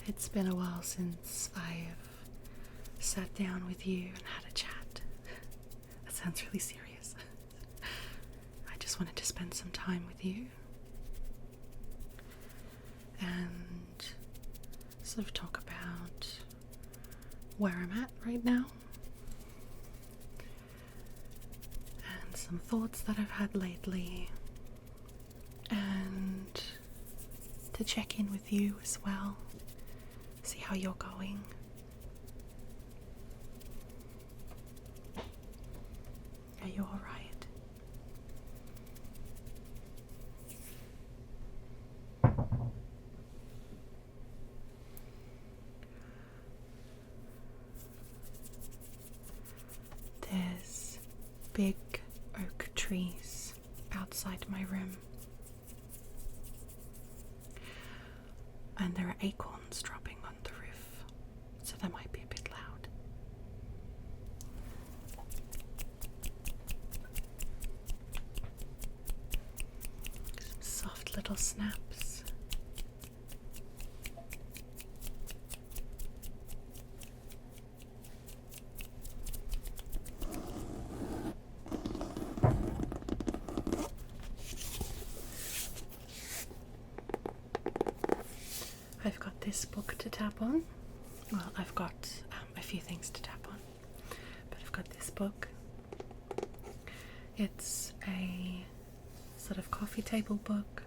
It's been a while since I've sat down with you and had a chat. That sounds really serious. I just wanted to spend some time with you and sort of talk about where I'm at right now and some thoughts that I've had lately, and to check in with you as well, see how you're going. Are you all right? There's big oak trees outside my room, and there are acorns dropping on the roof, so that might be a bit loud. Some soft little snaps. I've got this book to tap on. Well, I've got a few things to tap on, but I've got this book. It's a sort of coffee table book.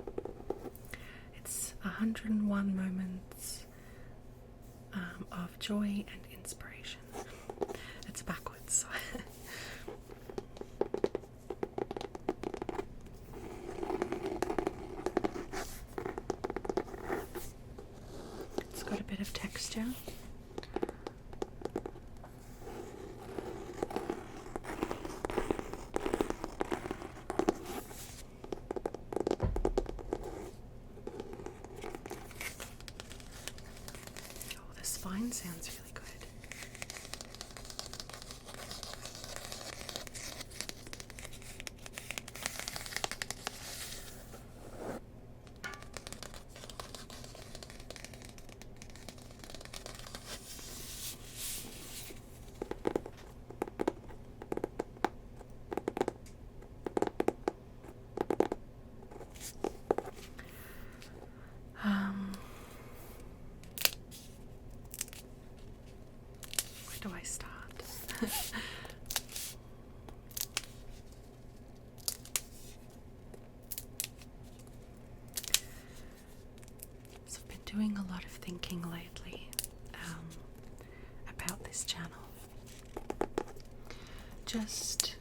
It's 101 moments of joy and inspiration. It's backwards. It's got a bit of texture. Oh, the spine sounds really good. Where do I start? So I've been doing a lot of thinking lately about this channel. Just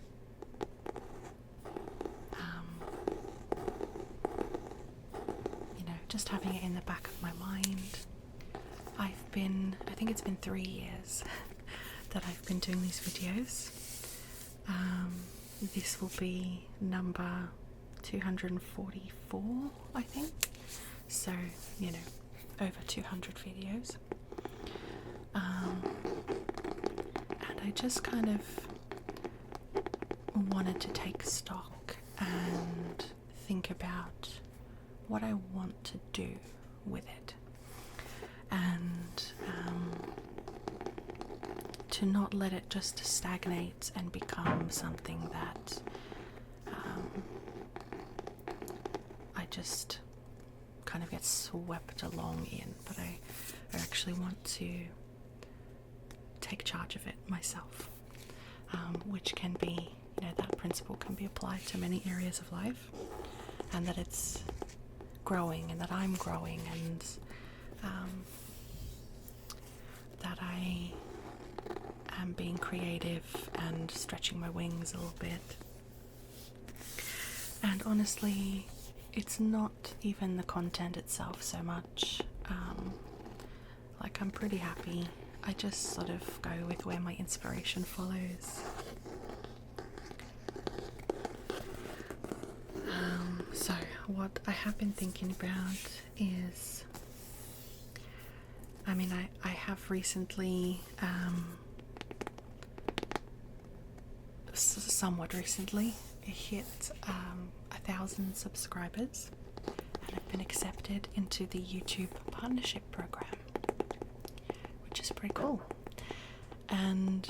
just having it in the back of my mind. I think it's been 3 years that I've been doing these videos. This will be number 244, I think. So, over 200 videos. And I just kind of wanted to take stock and think about what I want to do with it, and to not let it just stagnate and become something that I just kind of get swept along in, but I actually want to take charge of it myself, which can be, that principle can be applied to many areas of life, and that it's growing, and that I'm growing, and that I am being creative and stretching my wings a little bit. And honestly, it's not even the content itself so much. I'm pretty happy. I just sort of go with where my inspiration follows. So what I have been thinking about is, I have recently, somewhat recently, hit 1,000 subscribers, and I've been accepted into the YouTube partnership program. pretty cool. And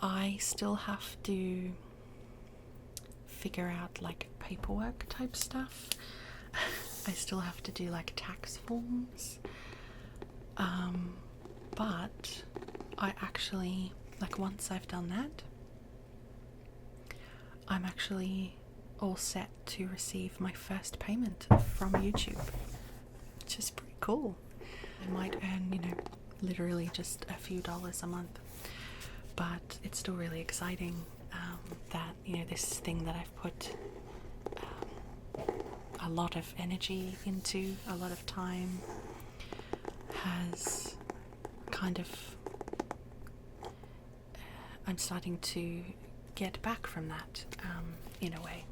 I still have to figure out like paperwork type stuff. I still have to do like tax forms. But I actually, like, once I've done that, I'm actually all set to receive my first payment from YouTube, which is pretty cool. I might earn, you know, literally just a few dollars a month, but it's still really exciting that, you know, this thing that I've put a lot of energy into, a lot of time, has kind of, I'm starting to get back from that in a way.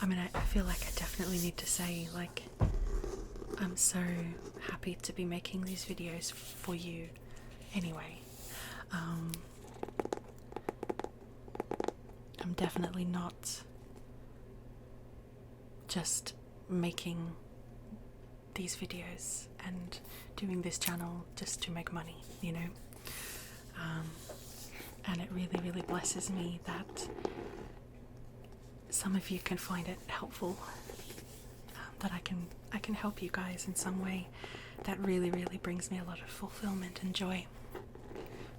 I mean, I feel like I definitely need to say, like, I'm so happy to be making these videos for you anyway. I'm definitely not just making these videos and doing this channel just to make money, you know. And it really, really blesses me that some of you can find it helpful, that I can help you guys in some way. That really, really brings me a lot of fulfillment and joy.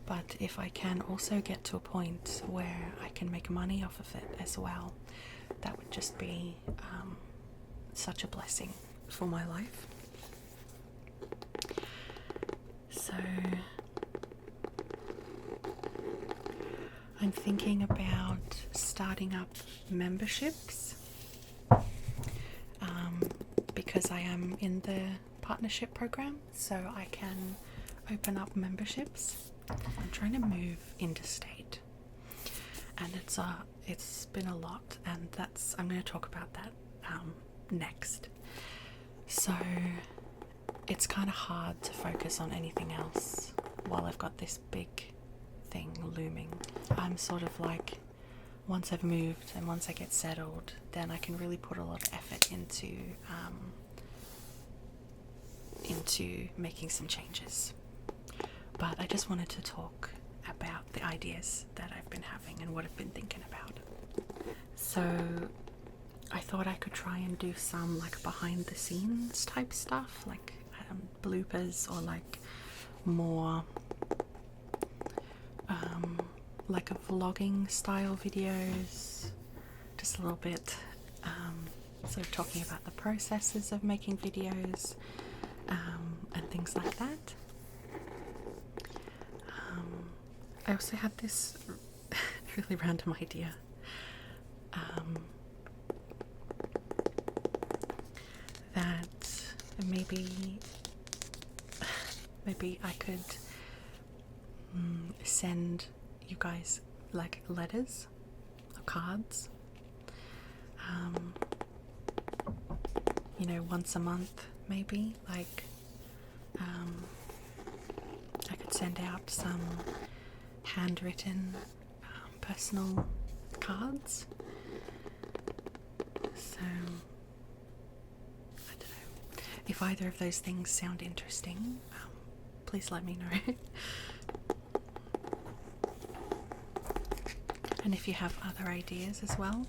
But if I can also get to a point where I can make money off of it as well, that would just be such a blessing for my life. So I'm thinking about starting up memberships, because I am in the partnership program, so I can open up memberships. I'm trying to move interstate, and it's been a lot, and I'm going to talk about that next. So it's kind of hard to focus on anything else while I've got this big thing looming. I'm sort of like, once I've moved and once I get settled, then I can really put a lot of effort into making some changes. But I just wanted to talk about the ideas that I've been having and what I've been thinking about. So I thought I could try and do some like behind the scenes type stuff, like bloopers, or like more like a vlogging style videos, just a little bit sort of talking about the processes of making videos and things like that. I also had this really random idea that maybe I could send you guys like letters or cards, you know, once a month maybe. Like I could send out some handwritten personal cards. So I don't know if either of those things sound interesting. Please let me know. And if you have other ideas as well.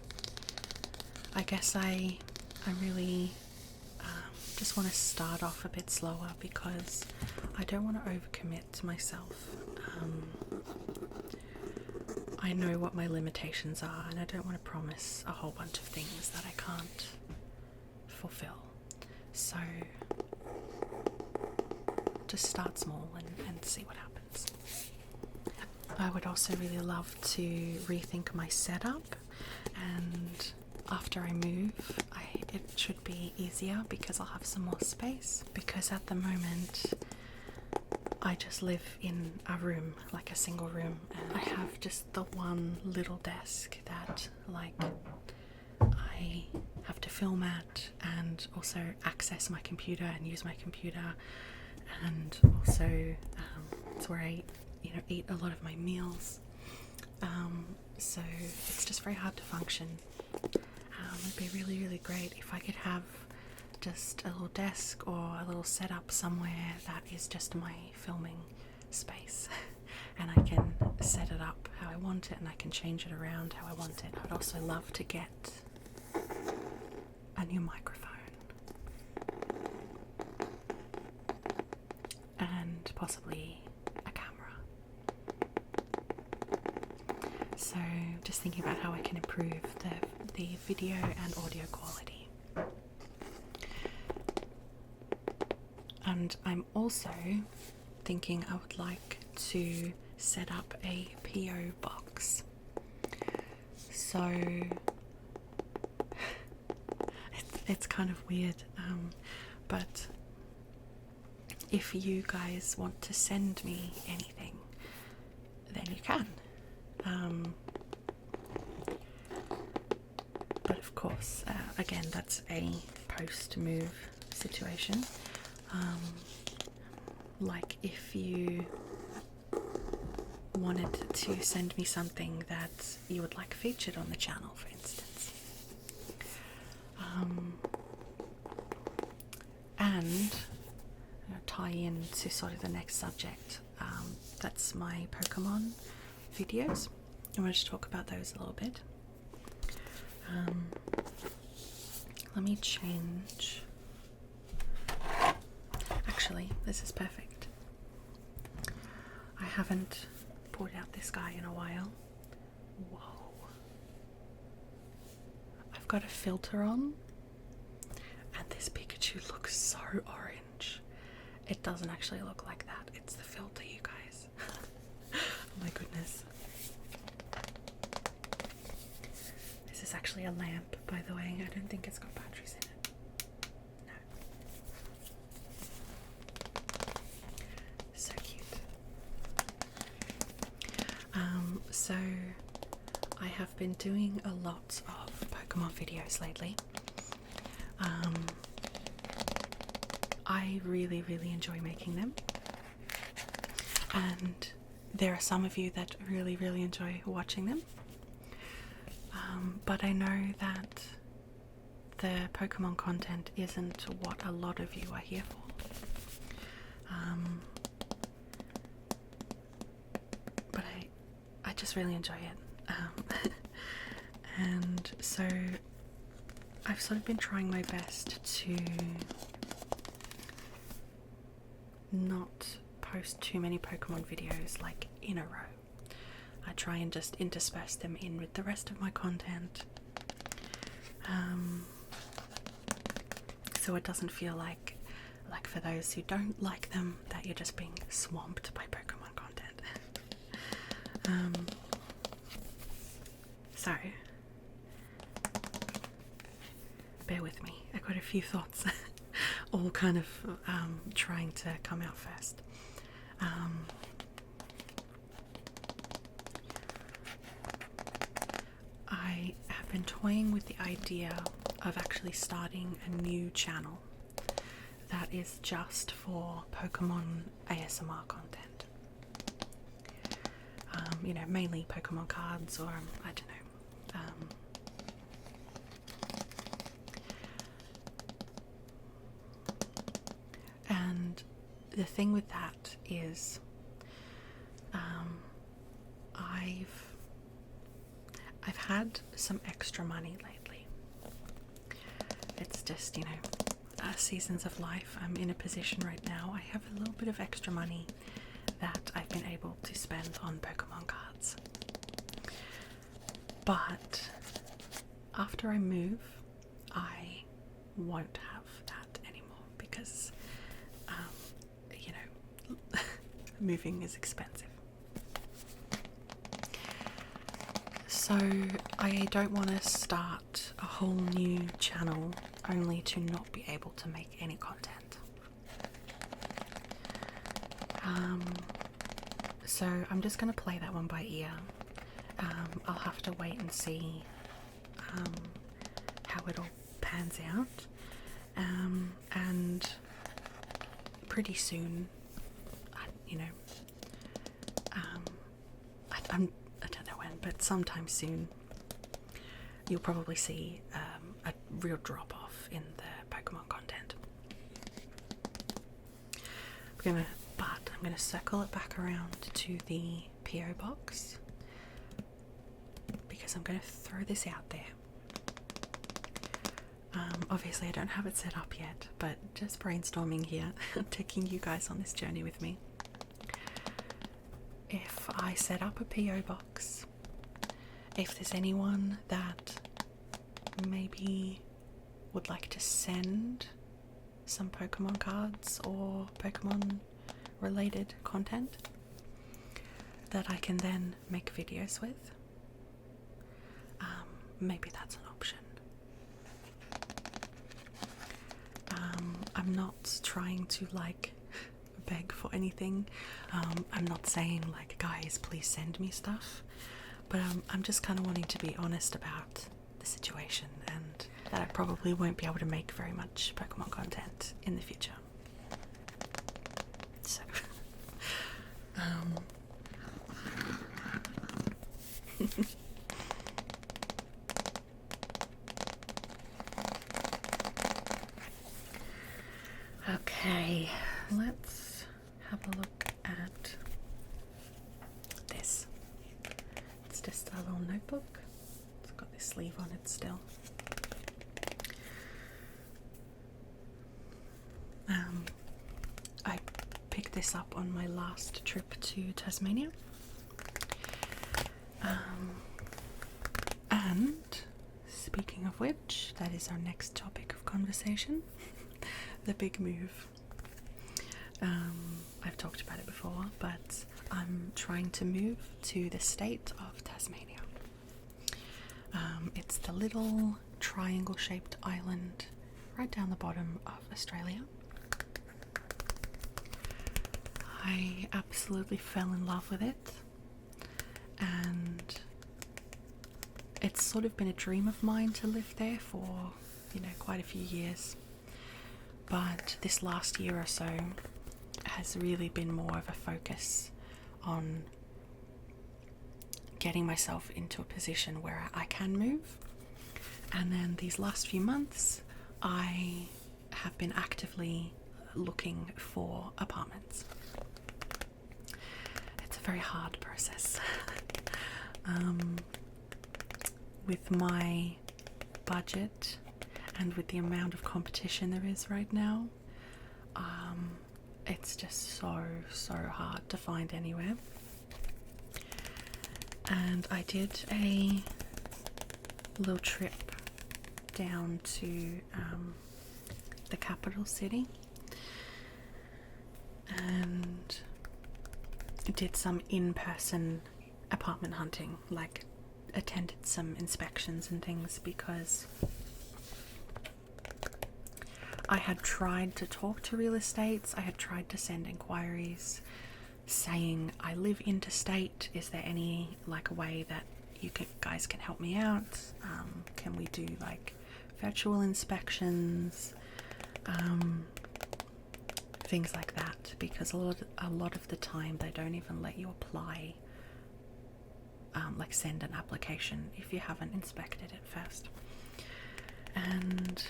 I guess I really just want to start off a bit slower, because I don't want to overcommit myself. I know what my limitations are, and I don't want to promise a whole bunch of things that I can't fulfill. So just start small and see what happens. I would also really love to rethink my setup, and after I move, it should be easier because I'll have some more space, because at the moment I just live in a room, like a single room, and I have just the one little desk that like I have to film at, and also access my computer and use my computer, and also it's where I eat a lot of my meals. so it's just very hard to function. It'd be really, really great if I could have just a little desk or a little setup somewhere that is just my filming space and I can set it up how I want it and I can change it around how I want it. I'd also love to get a new microphone and possibly a camera. So just thinking about how I can improve the video and audio quality. And I'm also thinking I would like to set up a PO box. So it's kind of weird, but if you guys want to send me anything, then you can. But of course, again, that's a post-move situation. Like if you wanted to send me something that you would like featured on the channel, for instance. And tie in to sort of the next subject, that's my Pokemon videos. I want to talk about those a little bit. Let me change. Actually, this is perfect. I haven't pulled out this guy in a while. Whoa. I've got a filter on, and this Pikachu looks so orange. It doesn't actually look like that. It's the filter, you guys. Oh my goodness. This is actually a lamp, by the way. I don't think it's got batteries in it. No. So cute. So I have been doing a lot of Pokemon videos lately. I really, really enjoy making them. And there are some of you that really, really enjoy watching them. But I know that the Pokemon content isn't what a lot of you are here for. But I just really enjoy it. And so I've sort of been trying my best to not post too many Pokemon videos like in a row. I try and just intersperse them in with the rest of my content, so it doesn't feel like for those who don't like them that you're just being swamped by Pokemon content. So bear with me, I've got a few thoughts all kind of trying to come out first. I have been toying with the idea of actually starting a new channel that is just for Pokemon ASMR content. Mainly Pokemon cards, or I don't know. And the thing with that is I've had some extra money lately. It's just, seasons of life. I'm in a position right now. I have a little bit of extra money that I've been able to spend on Pokemon cards. But after I move, I won't have that anymore because, moving is expensive. So I don't want to start a whole new channel only to not be able to make any content. So I'm just going to play that one by ear. I'll have to wait and see how it all pans out. And pretty soon, I don't know when, but sometime soon you'll probably see a real drop-off in the Pokemon content. I'm gonna circle it back around to the PO box because I'm gonna throw this out there. Obviously I don't have it set up yet, but just brainstorming here, taking you guys on this journey with me. If I set up a PO box, if there's anyone that maybe would like to send some Pokemon cards or Pokemon related content that I can then make videos with, maybe that's an option. I'm not trying to like beg for anything. I'm not saying like, guys, please send me stuff, but I'm just kind of wanting to be honest about the situation and that I probably won't be able to make very much Pokemon content in the future. So, okay, let's have a look at this. It's just a little notebook. It's got this sleeve on it still. I picked this up on my last trip to Tasmania. And speaking of which, that is our next topic of conversation. The big move. I've talked about it before, but I'm trying to move to the state of Tasmania. It's the little triangle-shaped island right down the bottom of Australia. I absolutely fell in love with it, and it's sort of been a dream of mine to live there for, quite a few years. But this last year or so has really been more of a focus on getting myself into a position where I can move. And then these last few months, I have been actively looking for apartments. It's a very hard process. With my budget and with the amount of competition there is right now, it's just so hard to find anywhere. And I did a little trip down to the capital city and did some in-person apartment hunting, like attended some inspections and things, because I had tried to talk to real estates. I had tried to send inquiries saying, I live interstate, is there any way that you guys can help me out? Can we do virtual inspections, things like that, because a lot of the time they don't even let you apply, send an application if you haven't inspected it first. And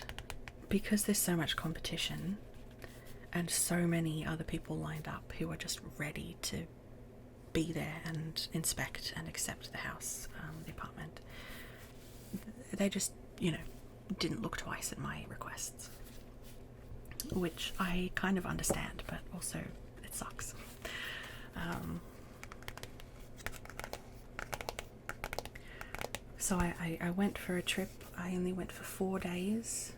because there's so much competition and so many other people lined up who are just ready to be there and inspect and accept the house, the apartment, they just, didn't look twice at my requests, which I kind of understand, but also it sucks. So I went for a trip. I only went for 4 days,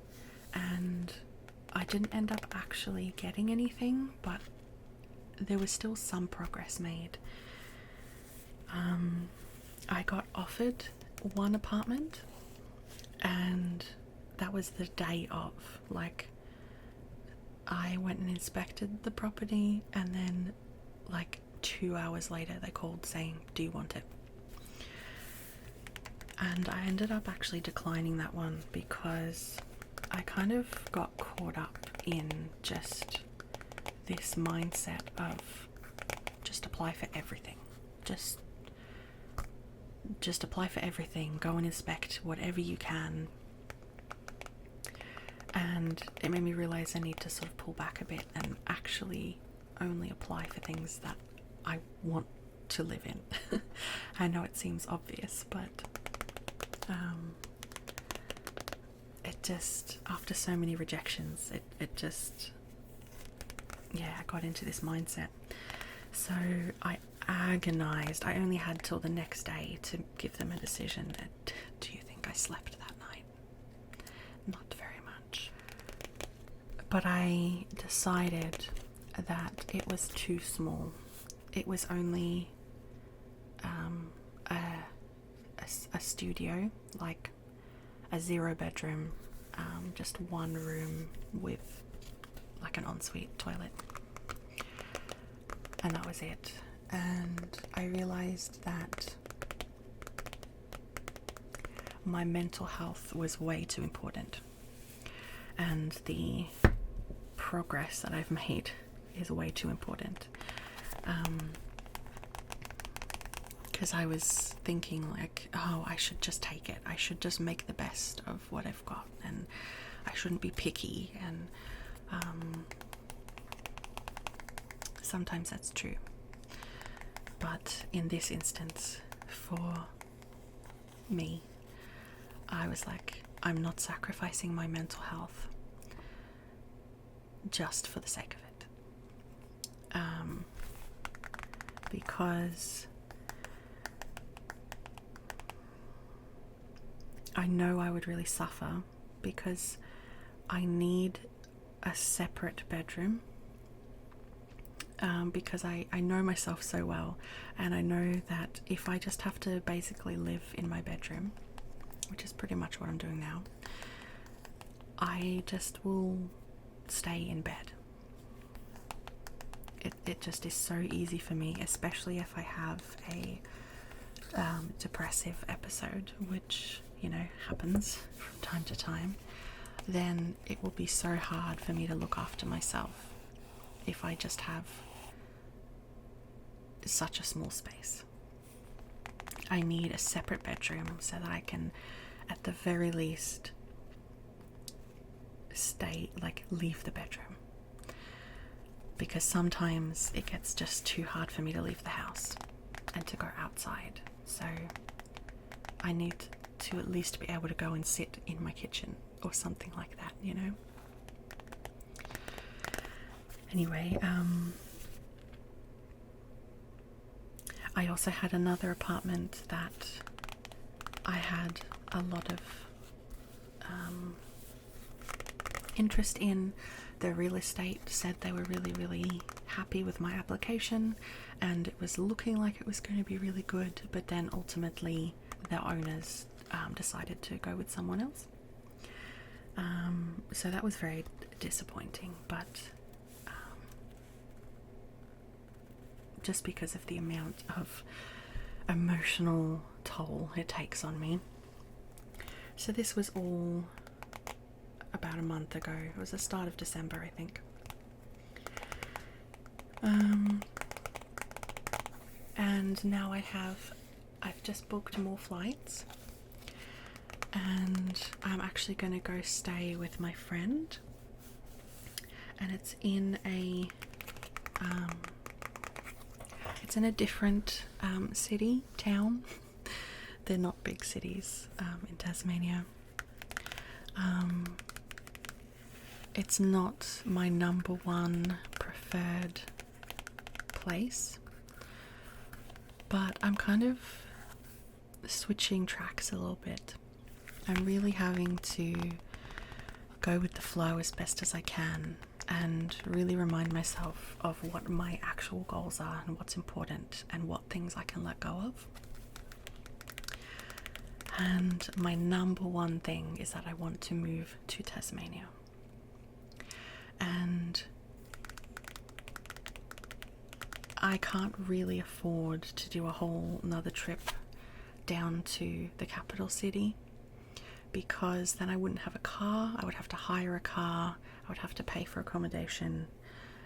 and I didn't end up actually getting anything, but there was still some progress made. I got offered one apartment, and that was the day of. I went and inspected the property, and then 2 hours later they called saying, do you want it? And I ended up actually declining that one because I kind of got caught up in just this mindset of just apply for everything. Just just apply for everything, go and inspect whatever you can. And it made me realize I need to sort of pull back a bit and actually only apply for things that I want to live in. I know it seems obvious, but it just, after so many rejections, it just, yeah, I got into this mindset. So I agonized. I only had till the next day to give them a decision. Do you think I slept that night? Not very much. But I decided that it was too small. It was only a studio, like a 0-bedroom, just one room with like an ensuite toilet, and that was it. And I realized that my mental health was way too important, and the progress that I've made is way too important. Because I was thinking like, oh, I should just take it. I should just make the best of what I've got, and I shouldn't be picky. And sometimes that's true. But in this instance, for me, I was like, I'm not sacrificing my mental health just for the sake of it. Because I know I would really suffer, because I need a separate bedroom, because I know myself so well, and I know that if I just have to basically live in my bedroom, which is pretty much what I'm doing now, I just will stay in bed. It just is so easy for me, especially if I have a depressive episode, which, you know, happens from time to time. Then it will be so hard for me to look after myself if I just have such a small space. I need a separate bedroom so that I can, at the very least, leave the bedroom. Because sometimes it gets just too hard for me to leave the house and to go outside. So I need to at least be able to go and sit in my kitchen or something like that, you know? Anyway, I also had another apartment that I had a lot of interest in. The real estate said they were really, really happy with my application, and it was looking like it was going to be really good, but then ultimately the owners decided to go with someone else. So that was very disappointing, but just because of the amount of emotional toll it takes on me. So this was all about a month ago. It was the start of December, I think. And now I've just booked more flights, and I'm actually going to go stay with my friend, and it's in a different town. They're not big cities in Tasmania. It's not my number one preferred place, but I'm kind of switching tracks a little bit. I'm really having to go with the flow as best as I can and really remind myself of what my actual goals are and what's important and what things I can let go of. And my number one thing is that I want to move to Tasmania. And I can't really afford to do a whole another trip down to the capital city, because then I wouldn't have a car. I would have to hire a car. I would have to pay for accommodation.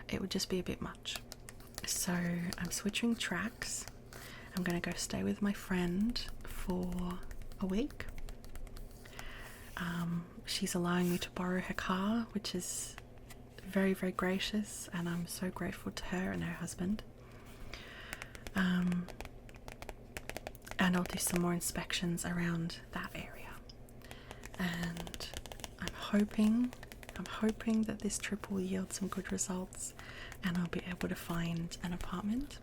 It would just be a bit much. So I'm switching tracks, I'm going to go stay with my friend for a week. She's allowing me to borrow her car, which is very, very gracious, and I'm so grateful to her and her husband. And I'll do some more inspections around that area. And I'm hoping that this trip will yield some good results, and I'll be able to find an apartment.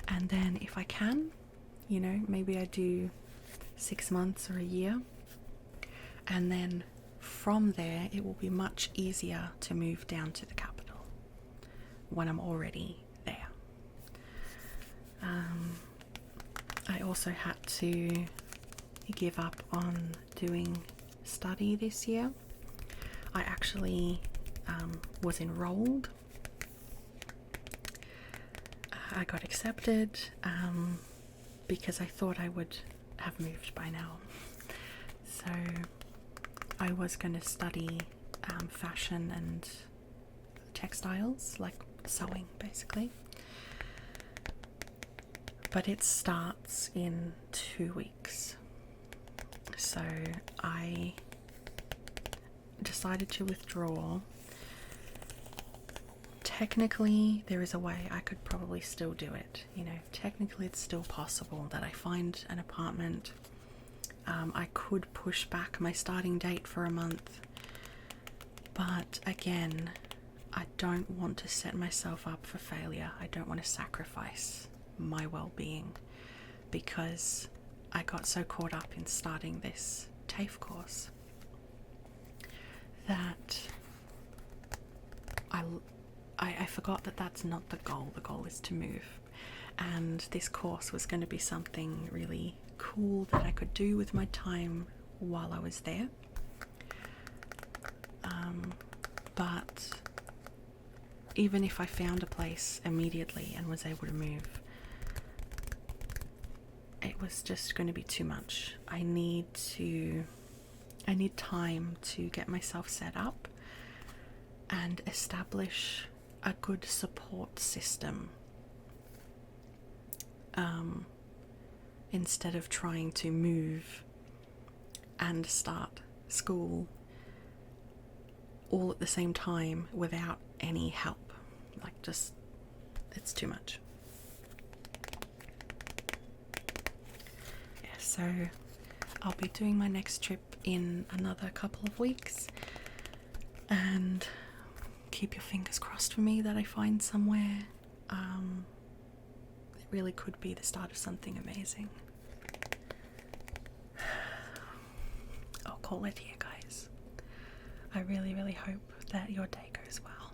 And then if I can, maybe I do 6 months or a year, and then from there it will be much easier to move down to the capital when I'm already there. I also had to give up on doing study this year. I actually was enrolled. I got accepted because I thought I would have moved by now. So I was going to study fashion and textiles, like sewing basically. But it starts in 2 weeks. So I decided to withdraw. Technically, there is a way I could probably still do it. Technically it's still possible that I find an apartment. I could push back my starting date for a month, but again, I don't want to set myself up for failure. I don't want to sacrifice my well-being because I got so caught up in starting this TAFE course that I forgot that that's not the goal. The goal is to move, and this course was going to be something really cool that I could do with my time while I was there. But even if I found a place immediately and was able to move, it was just going to be too much. I need time to get myself set up and establish a good support system, instead of trying to move and start school all at the same time without any help. It's too much. Yeah, so I'll be doing my next trip in another couple of weeks, and keep your fingers crossed for me that I find somewhere. It really could be the start of something amazing. I'll call it here, guys. I really, really hope that your day goes well.